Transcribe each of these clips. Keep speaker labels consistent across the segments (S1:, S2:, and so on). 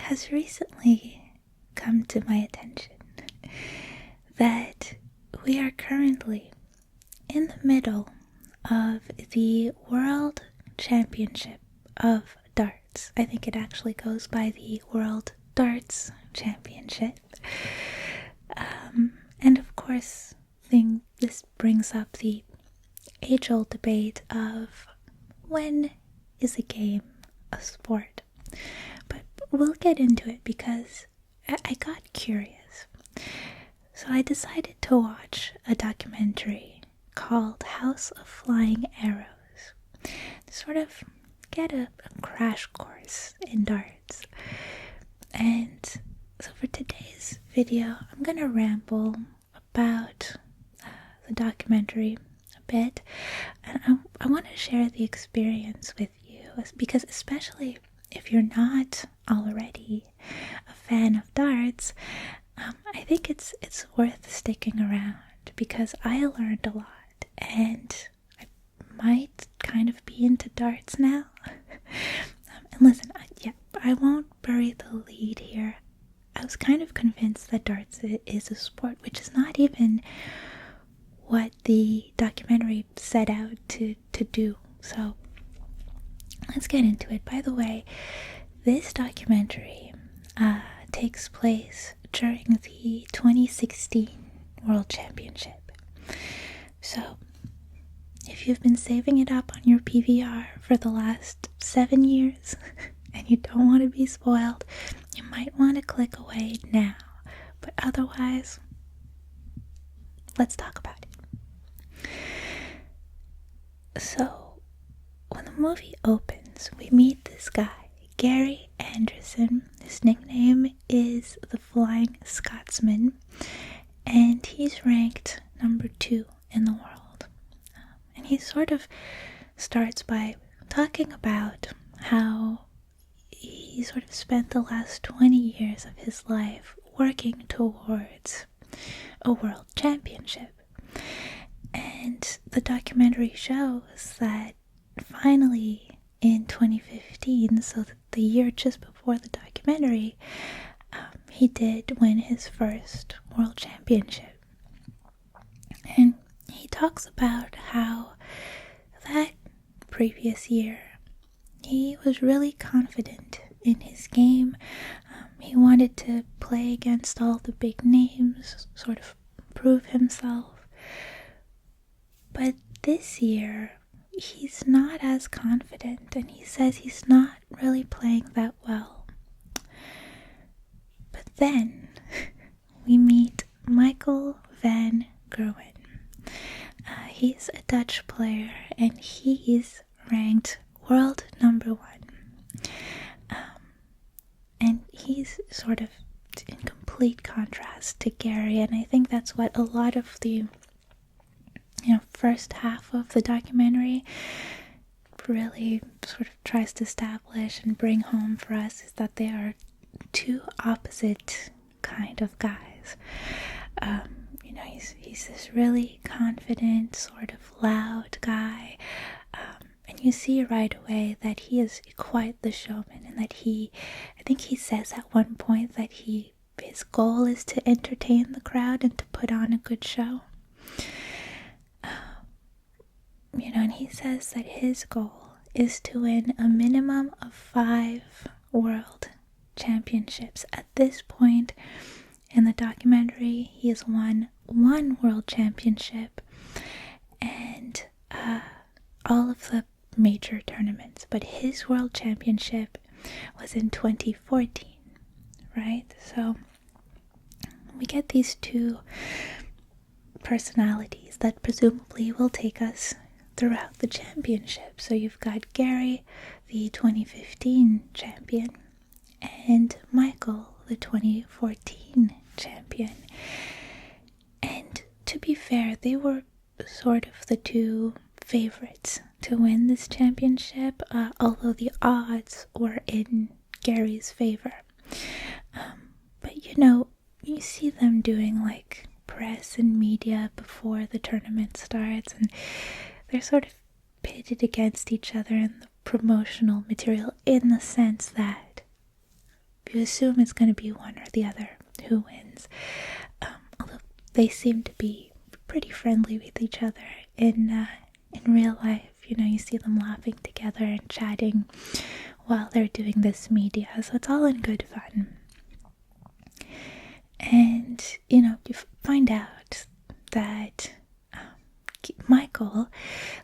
S1: has recently come to my attention that we are currently in the middle of the World Championship of Darts. I think it actually goes by the World Darts Championship. And of course, this brings up the age-old debate of when is a game a sport? But we'll get into it because I got curious. So I decided to watch a documentary called House of Flying Arrows to sort of get a crash course in darts. And so for today's video, I'm going to ramble about the documentary a bit, and I want to share the experience with you, because especially if you're not already a fan of darts, I think it's worth sticking around, because I learned a lot, and I might kind of be into darts now. And listen, I won't bury the lead here. I was kind of convinced that darts is a sport, which is not even what the documentary set out to do. So let's get into it. By the way, this documentary takes place during the 2016 World Championship. So if you've been saving it up on your PVR for the last 7 years and you don't want to be spoiled, you might want to click away now. But otherwise, let's talk about it. So, when the movie opens, we meet this guy, Gary Anderson. His nickname is the Flying Scotsman, and he's ranked number 2 in the world. And he sort of starts by talking about how he sort of spent the last 20 years of his life working towards a world championship. And the documentary shows that finally in 2015, so the year just before the documentary, he did win his first world championship. And he talks about how that previous year he was really confident in his game. He wanted to play against all the big names, sort of prove himself. But this year, he's not as confident, and he says he's not really playing that well. But then we meet Michael van Gerwen. He's a Dutch player, and he's ranked world number 1. And he's sort of in complete contrast to Gary, and I think that's what a lot of the first half of the documentary really sort of tries to establish and bring home for us, is that they are two opposite kind of guys. He's this really confident, sort of loud guy, and you see right away that he is quite the showman, and that I think he says at one point that his goal is to entertain the crowd and to put on a good show. And he says that his goal is to win a minimum of 5 world championships. At this point in the documentary, he has won 1 world championship and all of the major tournaments. But his world championship was in 2014, right? So we get these two personalities that presumably will take us throughout the championship. So you've got Gary, the 2015 champion, and Michael, the 2014 champion. And to be fair, they were sort of the two favorites to win this championship, although the odds were in Gary's favor. But you see them doing like press and media before the tournament starts, and they're sort of pitted against each other in the promotional material, in the sense that you assume it's going to be one or the other who wins. Although they seem to be pretty friendly with each other in real life. You know, you see them laughing together and chatting while they're doing this media, so it's all in good fun. And, you know, you find out that Michael,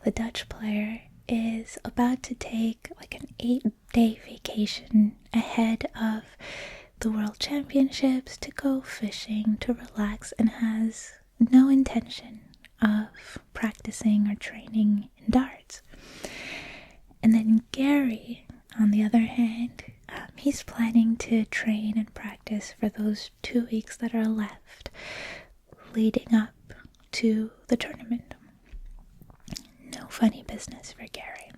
S1: the Dutch player, is about to take like an 8-day vacation ahead of the World Championships to go fishing, to relax, and has no intention of practicing or training in darts. And then Gary, on the other hand, he's planning to train and practice for those 2 weeks that are left leading up to the tournament. No funny business for Gary.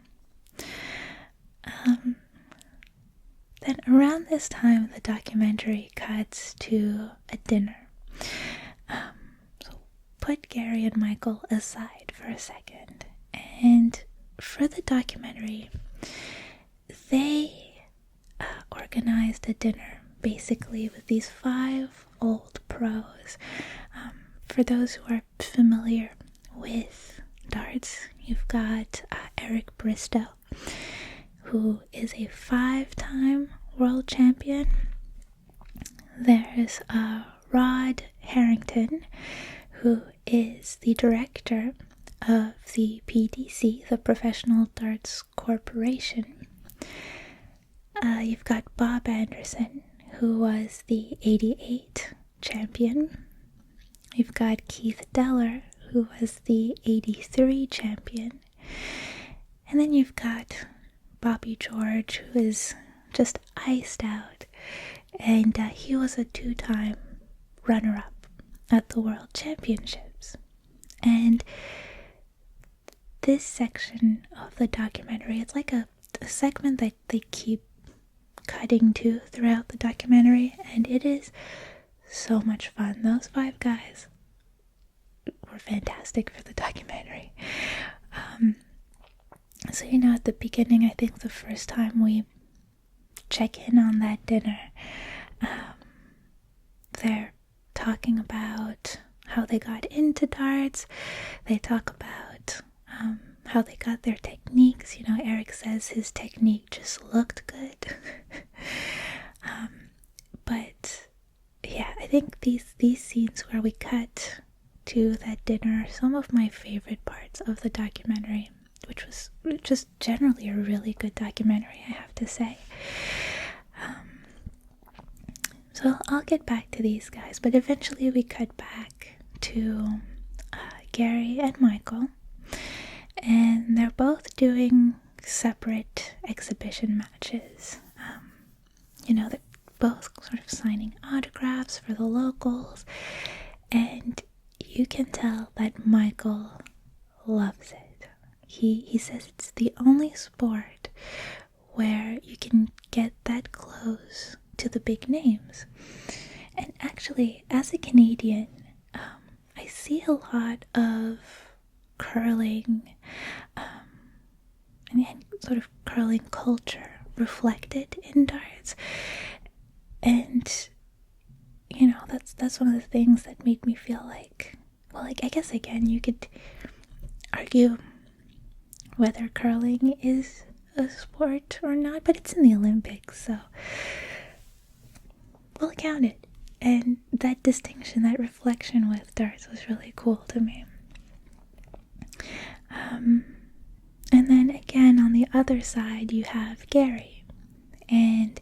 S1: Then around this time, the documentary cuts to a dinner. So put Gary and Michael aside for a second. And for the documentary, they organized a dinner basically with these 5 old pros. For those who are familiar with darts, you've got Eric Bristow, who is a 5-time world champion. There's Rod Harrington, who is the director of the PDC, the Professional Darts Corporation. You've got Bob Anderson, who was the 88 champion. You've got Keith Deller, who was the 83 champion. And then you've got Bobby George, who is just iced out. And he was a 2-time runner-up at the World Championships. And this section of the documentary, it's like a segment that they keep cutting to throughout the documentary, and it is so much fun. Those 5 guys were fantastic for the documentary. So, you know, at the beginning, I think the first time we check in on that dinner, they're talking about how they got into darts. They talk about how they got their techniques. You know, Eric says his technique just looked good. But yeah, I think these scenes where we cut to that dinner are some of my favorite parts of the documentary, which was just generally a really good documentary, I have to say. So I'll get back to these guys, but eventually we cut back to Gary and Michael, and they're both doing separate exhibition matches. You know, they're both sort of signing autographs for the locals, and you can tell that Michael loves it. He says it's the only sport where you can get that close to the big names. And actually, as a Canadian, I see a lot of curling and sort of curling culture reflected in darts. And, you know, that's one of the things that made me feel like, well, like, I guess, again, you could argue whether curling is a sport or not, but it's in the Olympics, so we'll count it. And that distinction, that reflection with darts was really cool to me. And then again, on the other side, you have Gary, and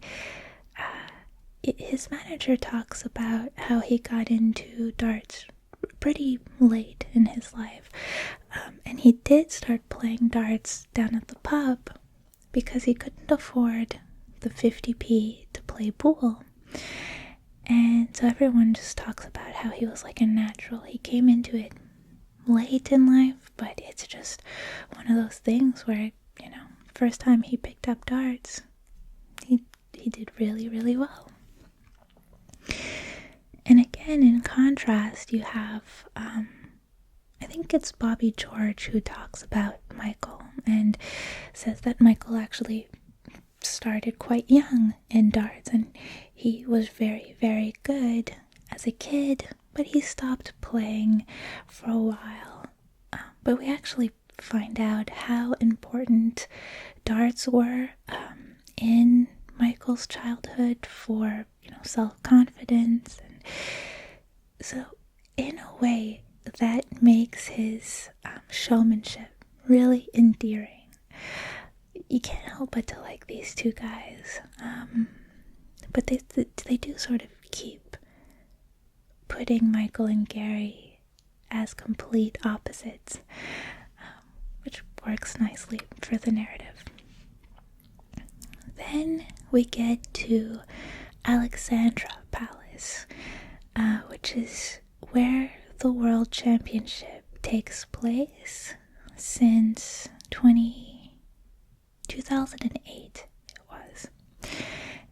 S1: his manager talks about how he got into darts pretty late in his life. And he did start playing darts down at the pub because he couldn't afford the 50p to play pool. And so everyone just talks about how he was like a natural. He came into it late in life, but it's just one of those things where, you know, first time he picked up darts, he did really, really well. And again, in contrast, you have, I think it's Bobby George who talks about Michael and says that Michael actually started quite young in darts, and he was very, very good as a kid, but he stopped playing for a while. But we actually find out how important darts were in Michael's childhood for, self-confidence. And so in a way, that makes his showmanship really endearing. You can't help but to like these two guys. But they do sort of keep putting Michael and Gary as complete opposites, which works nicely for the narrative. Then we get to Alexandra Palace, which is where the World Championship takes place since 2008 it was.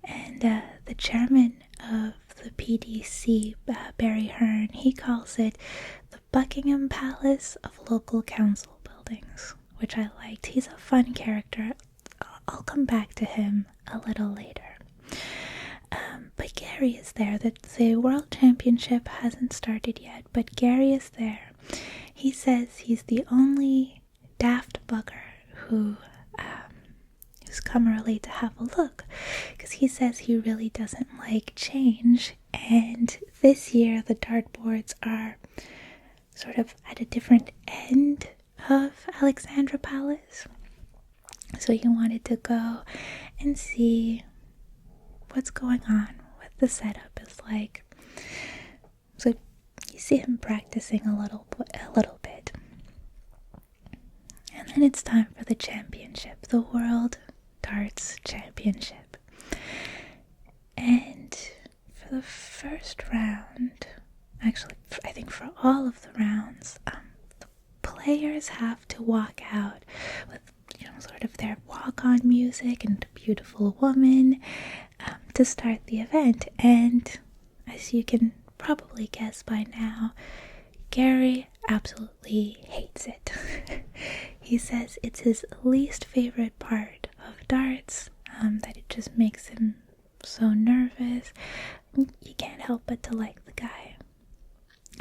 S1: And the chairman of the PDC, Barry Hearn, he calls it the Buckingham Palace of local council buildings, which I liked. He's a fun character. I'll come back to him a little later. But Gary is there. The World Championship hasn't started yet, but Gary is there. He says he's the only daft bugger who's come early to have a look, because he says he really doesn't like change, and this year the dartboards are sort of at a different end of Alexandra Palace, so he wanted to go and see what's going on, what the setup is like. So you see him practicing a little bit, and then it's time for the championship, the World Darts Championship. And for the first round, actually I think for all of the rounds, the players have to walk out with sort of their walk-on music and a beautiful woman to start the event. And as you can probably guess by now, Gary absolutely hates it. He says it's his least favorite part of darts, that it just makes him so nervous. You can't help but to like the guy.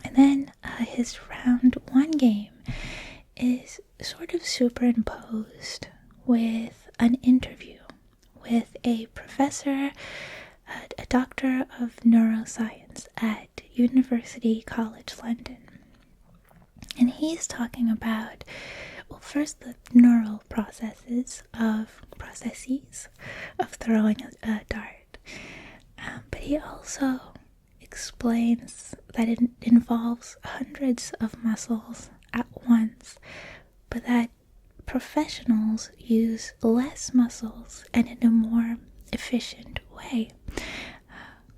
S1: And then his round one game is sort of superimposed with an interview with a professor, a doctor of neuroscience at University College London. And he's talking about, well, first the neural processes of throwing a dart. But he also explains that it involves hundreds of muscles at once, but that professionals use less muscles and in a more efficient way,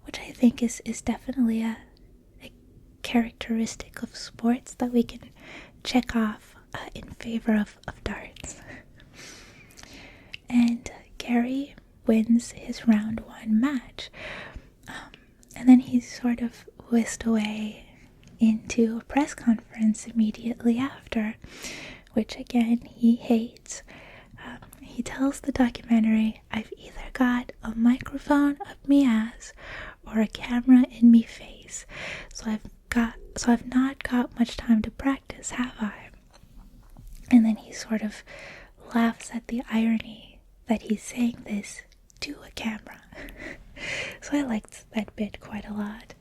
S1: which I think is definitely a characteristic of sports that we can check off in favor of darts. And Gary wins his round one match, and then he's sort of whisked away into a press conference immediately after, which again he hates. He tells the documentary, "I've either got a microphone up me ass or a camera in me face, so I've not got much time to practice, have I?" And then he sort of laughs at the irony that he's saying this to a camera. So I liked that bit quite a lot.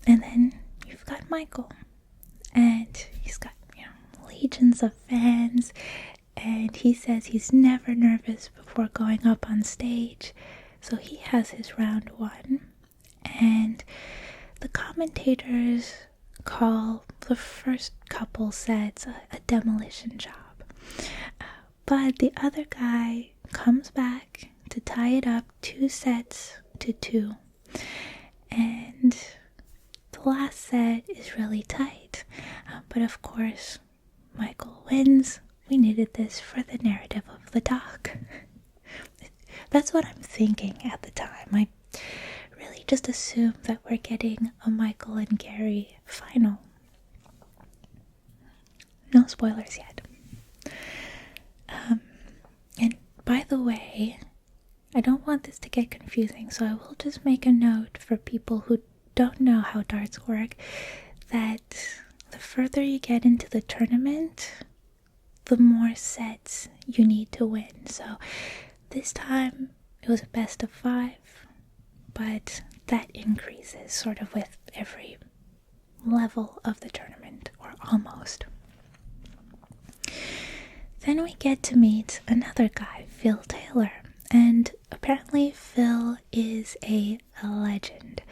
S1: And then you've got Michael, and he's got legions of fans, and he says he's never nervous before going up on stage. So he has his round one, and the commentators call the first couple sets a demolition job. But the other guy comes back to tie it up 2-2. And the last set is really tight. But of course, Michael wins. We needed this for the narrative of the doc. That's what I'm thinking at the time. I really just assume that we're getting a Michael and Gary final. No spoilers yet. And by the way, I don't want this to get confusing, so I will just make a note for people who don't know how darts work that the further you get into the tournament, the more sets you need to win. So this time it was a best of 5, but that increases sort of with every level of the tournament, or almost. Then we get to meet another guy, Phil Taylor, and apparently Phil is a legend.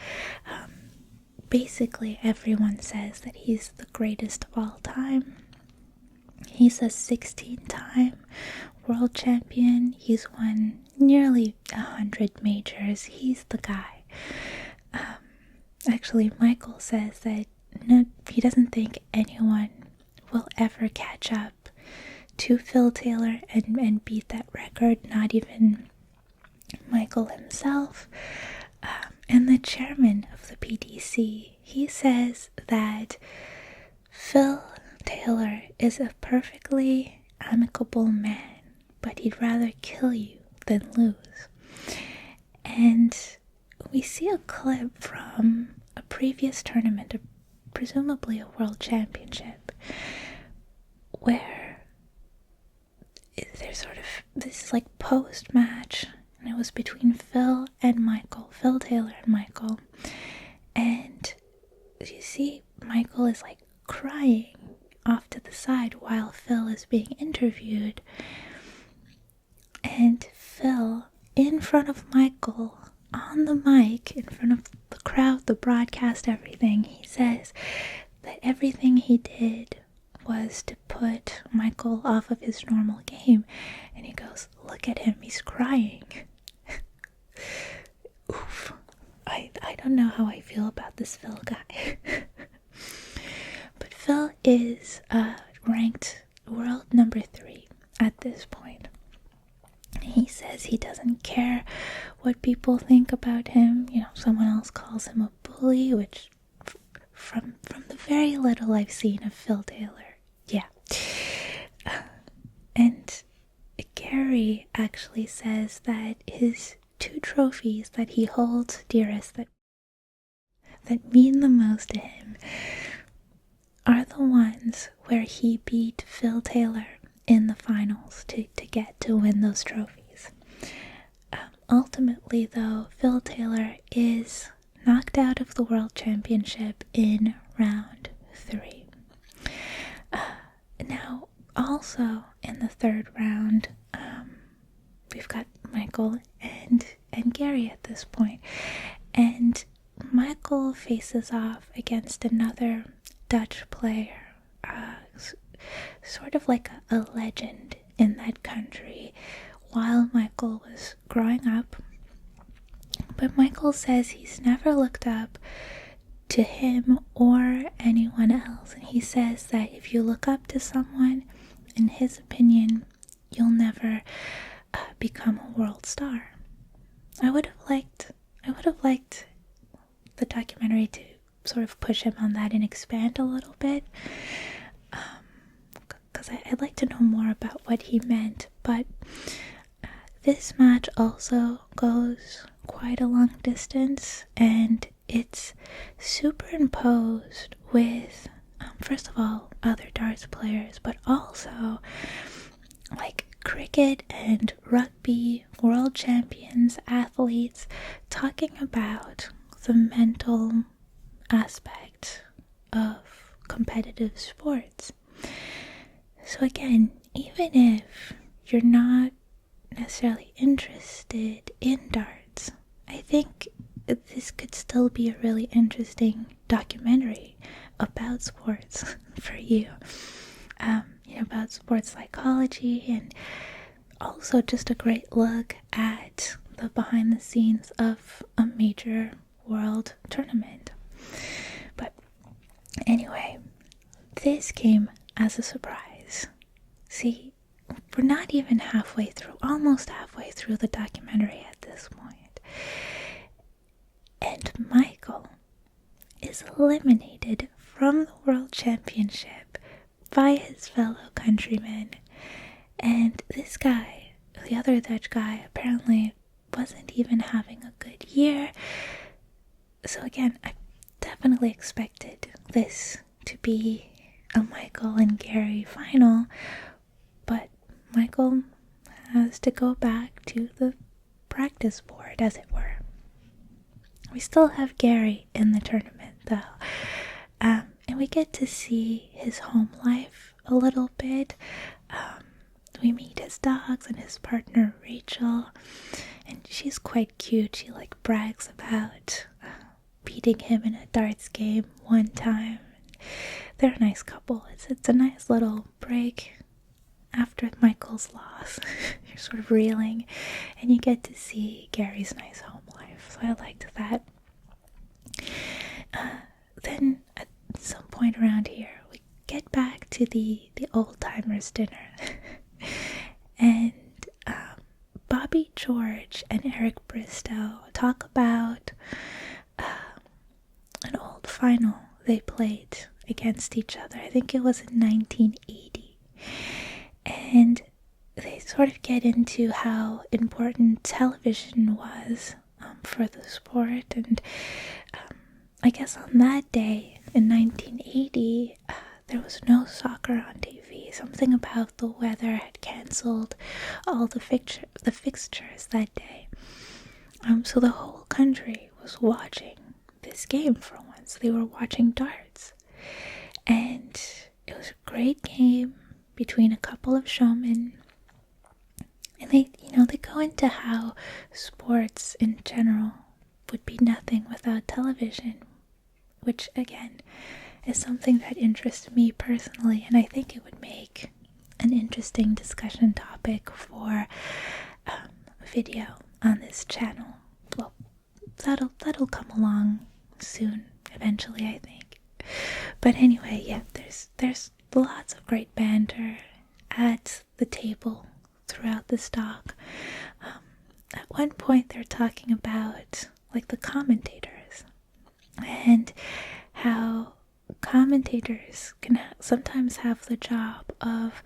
S1: Basically, everyone says that he's the greatest of all time. He's a 16-time world champion. He's won nearly 100 majors. He's the guy. Actually, Michael says that he doesn't think anyone will ever catch up to Phil Taylor and beat that record, not even Michael himself. And the chairman of the PDC, he says that Phil Taylor is a perfectly amicable man, but he'd rather kill you than lose. And we see a clip from a previous tournament, presumably a world championship, where there's sort of this like post-match, and it was between Phil Taylor and Michael, and you see Michael is like crying off to the side while Phil is being interviewed, and Phil, in front of Michael, on the mic, in front of the crowd, the broadcast, everything, he says that everything he did was to put Michael off of his normal game. And he goes, look at him, he's crying. Oof. I don't know how I feel about this Phil guy. But Phil is ranked world number 3 at this point. He says he doesn't care what people think about him. You know, someone else calls him a bully, which from the very little I've seen of Phil Taylor, yeah. And Gary actually says that his 2 trophies that he holds dearest, that mean the most to him, are the ones where he beat Phil Taylor in the finals to get to win those trophies. Ultimately, though, Phil Taylor is knocked out of the World Championship in round 3. Now, also in the 3rd round, we've got Michael and Gary at this point. And Michael faces off against another Dutch player, sort of like a legend in that country while Michael was growing up. But Michael says he's never looked up to him or anyone else. And he says that if you look up to someone, in his opinion, you'll never become a world star. I would have liked the documentary to sort of push him on that and expand a little bit, because I'd like to know more about what he meant. But this match also goes quite a long distance, and it's superimposed with, first of all, other darts players, but also like cricket and rugby world champions, athletes, talking about the mental aspect of competitive sports. So again, even if you're not necessarily interested in darts, I think this could still be a really interesting documentary about sports for you. About sports psychology, and also just a great look at the behind the scenes of a major world tournament. But anyway, this came as a surprise. See, we're not even almost halfway through the documentary at this point. And Michael is eliminated from the World Championship by his fellow countrymen. And this guy, the other Dutch guy, apparently wasn't even having a good year. So again, I definitely expected this to be a Michael and Gary final, but Michael has to go back to the practice board, as it were. We still have Gary in the tournament, though, and we get to see his home life a little bit. We meet his dogs and his partner Rachel, and she's quite cute. She brags about beating him in a darts game one time. They're a nice couple. It's a nice little break after Michael's loss. You're sort of reeling, and you get to see Gary's nice home life. So I liked that. Then at some point around here, we get back to the old-timers dinner. And Bobby George and Eric Bristow talk about an old final they played against each other. I think it was in 1980. And they sort of get into how important television was for the sport. And I guess on that day in 1980, there was no soccer on TV. Something about the weather had canceled all the fixtures that day. So the whole country was watching this game for once. They were watching darts. And it was a great game between a couple of showmen. And they go into how sports in general would be nothing without television, which again is something that interests me personally, and I think it would make an interesting discussion topic for a video on this channel. Well, that'll come along soon, eventually, I think. But anyway, yeah, there's lots of great banter at the table throughout this doc. At one point, they're talking about the commentators and how commentators can sometimes have the job of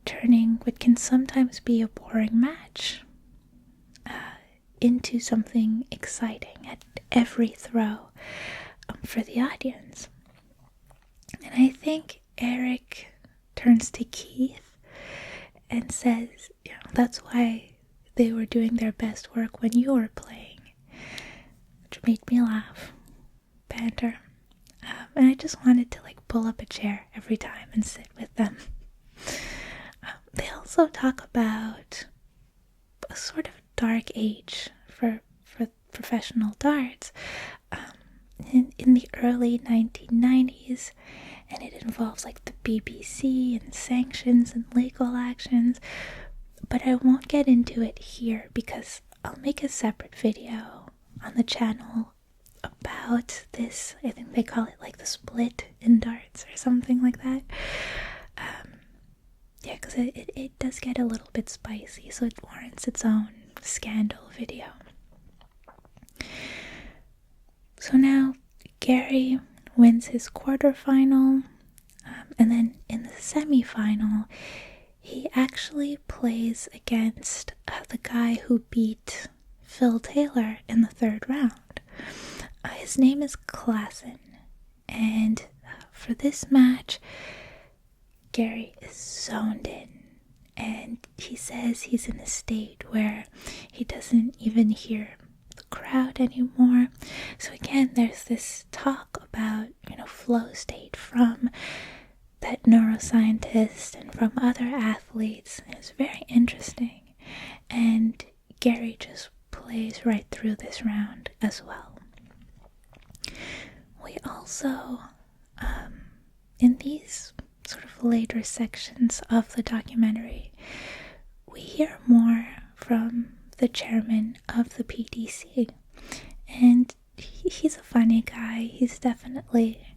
S1: turning what can sometimes be a boring match into something exciting at every throw for the audience. And I think Eric turns to Keith and says, that's why they were doing their best work when you were playing, which made me laugh. Banter. And I just wanted to pull up a chair every time and sit with them. They also talk about a sort of dark age for professional darts in the early 1990s, and it involves the BBC and sanctions and legal actions. But I won't get into it here because I'll make a separate video on the channel about this. I think they call it the split in darts or something like that. Yeah, because it does get a little bit spicy, so it warrants its own scandal video. So now Gary wins his quarterfinal, and then in the semifinal, he actually plays against the guy who beat Phil Taylor in the third round. His name is Klassen, and for this match, Gary is zoned in, and he says he's in a state where he doesn't even hear the crowd anymore. So again, there's this talk about, flow state from that neuroscientist and from other athletes. And it's very interesting, and Gary just plays right through this round as well. We also, in these sort of later sections of the documentary, we hear more from the chairman of the PDC, and he's a funny guy. He's definitely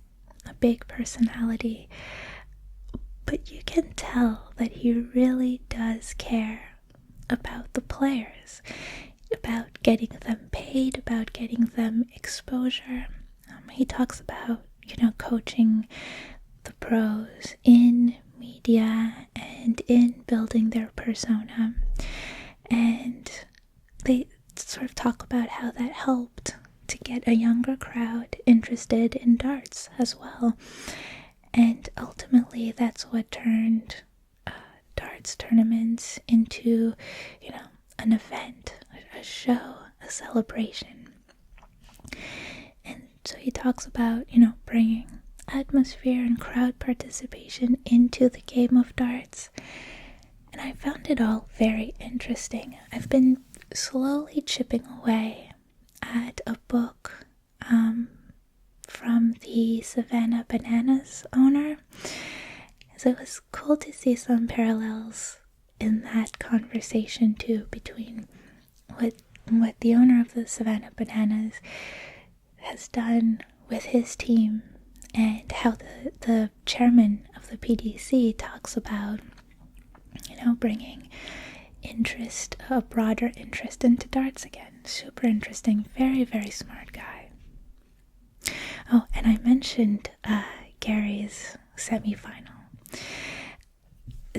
S1: a big personality, but you can tell that he really does care about the players, about getting them paid, about getting them exposure. He talks about, coaching the pros in media and in building their persona. And sort of talk about how that helped to get a younger crowd interested in darts as well. And ultimately, that's what turned darts tournaments into, an event, a show, a celebration. And so he talks about, bringing atmosphere and crowd participation into the game of darts. And I found it all very interesting. I've been slowly chipping away at a book from the Savannah Bananas owner. So it was cool to see some parallels in that conversation too, between what the owner of the Savannah Bananas has done with his team and how the chairman of the PDC talks about, bringing interest, a broader interest into darts again. Super interesting, very, very smart guy. Oh, and I mentioned Gary's semifinal.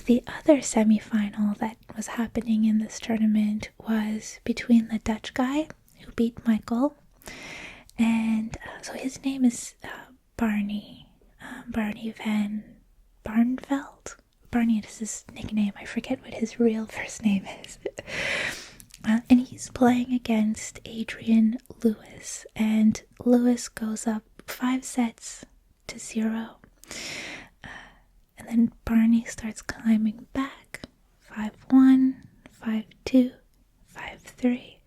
S1: The other semifinal that was happening in this tournament was between the Dutch guy who beat Michael, and so his name is Barney van Barneveld. Barney is his nickname. I forget what his real first name is. And he's playing against Adrian Lewis, and Lewis goes up 5-0. And then Barney starts climbing back. 5-1, 5-2, 5-3.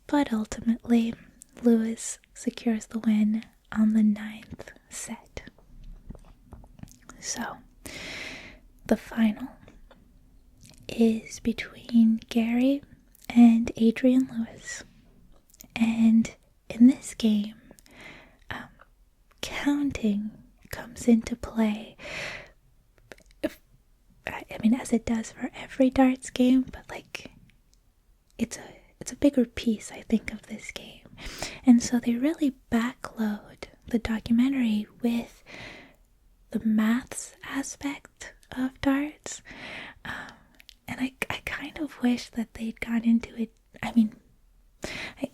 S1: But ultimately, Lewis secures the win on the 9th set. So, the final is between Gary and Adrian Lewis. And in this game, counting comes into play. As it does for every darts game, but it's a bigger piece, I think, of this game. And so they really backload the documentary with the maths aspect of darts. And I kind of wish that they'd gone into it.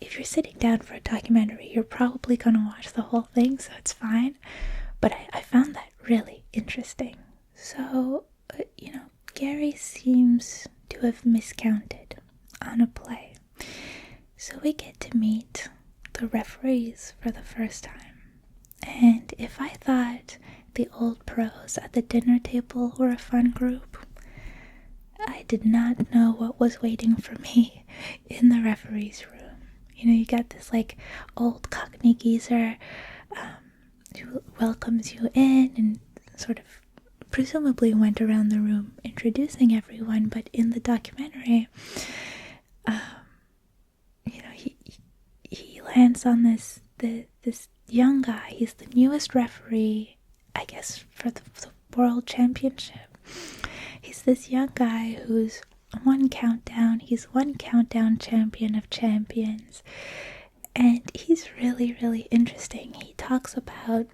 S1: If you're sitting down for a documentary, you're probably going to watch the whole thing, so it's fine. But I found that really interesting. So, Gary seems to have miscounted on a play. So we get to meet the referees for the first time. And if I thought the old pros at the dinner table were a fun group, I did not know what was waiting for me in the referee's room. You got this old cockney geezer who welcomes you in and sort of presumably went around the room introducing everyone, but in the documentary, he lands on this young guy. He's the newest referee, I guess, for the World Championship. He's this young guy who's he's one countdown champion of champions, and he's really, really interesting. He talks about,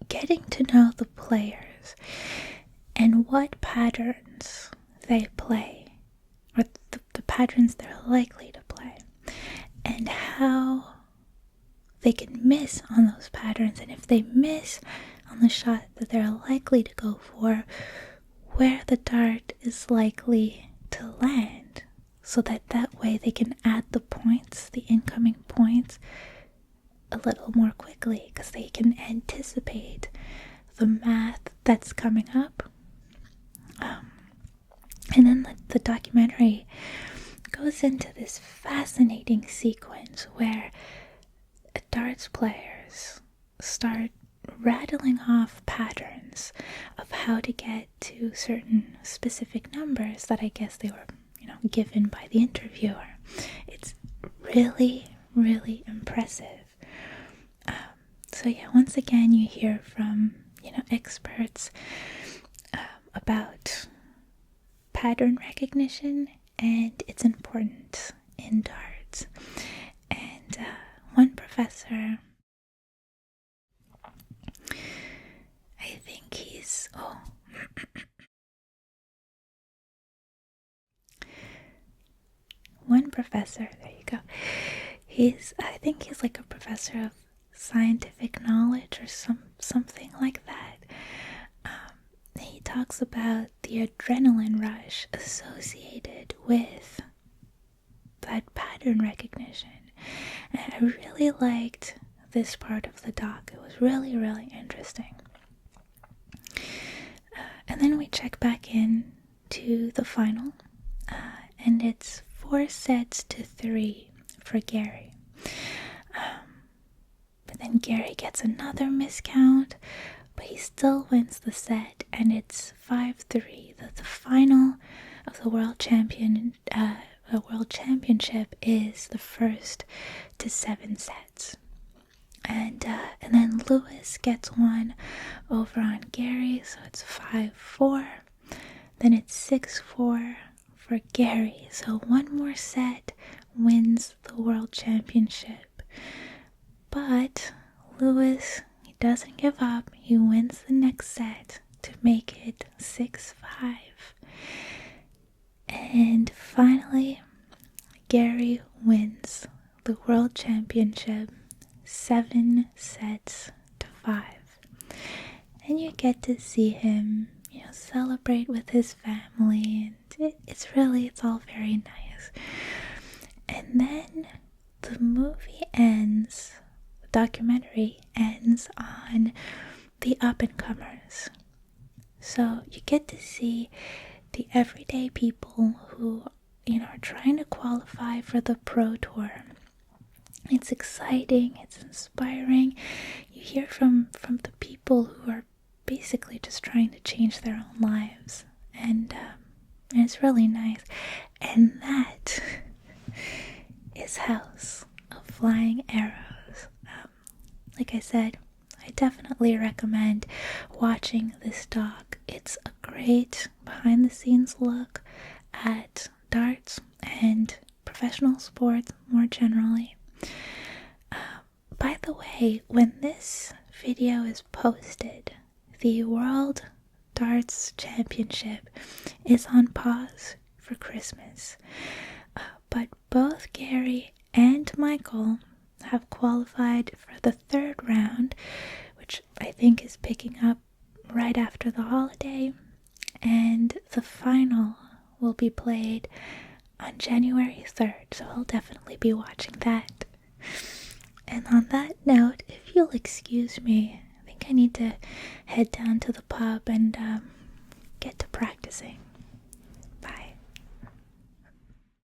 S1: getting to know the players and what patterns they play, or the patterns they're likely to play, and how they can miss on those patterns, and if they miss on the shot that they're likely to go for, where the dart is likely to land, so that way they can add the points, the incoming points, a little more quickly, because they can anticipate the math that's coming up. And then the documentary goes into this fascinating sequence where darts players start rattling off patterns of how to get to certain specific numbers that I guess they were, given by the interviewer. It's really, really impressive. So once again, you hear from, experts about pattern recognition and its importance in darts. And one professor, I think he's, professor. There you go. I think he's like a professor of scientific knowledge or something like that. He talks about the adrenaline rush associated with that pattern recognition. And I really liked this part of the doc. It was really, really interesting. And then we check back in to the final, and it's 4-3 for Gary. But then Gary gets another miscount, but he still wins the set, and it's 5-3. The final of the World Championship is the first to 7 sets. And then Lewis gets one over on Gary, so it's 5-4. Then it's 6-4 for Gary, so one more set wins the World Championship. But Lewis, he doesn't give up. He wins the next set to make it 6-5. And finally, Gary wins the World Championship 7-5. And you get to see him, celebrate with his family, and it's all very nice. And then the movie ends, the documentary ends on the up-and-comers. So you get to see the everyday people who, are trying to qualify for the Pro Tour. It's exciting, it's inspiring. You hear from the people who are basically just trying to change their own lives. And it's really nice. And that is House of Flying Arrows. Like I said, I definitely recommend watching this doc. It's a great behind-the-scenes look at darts and professional sports more generally. By the way, when this video is posted, the World Darts Championship is on pause for Christmas. But both Gary and Michael have qualified for the third round, which I think is picking up right after the holiday, and the final will be played on January 3rd, so I'll definitely be watching that. And on that note, if you'll excuse me, I think I need to head down to the pub and get to practicing.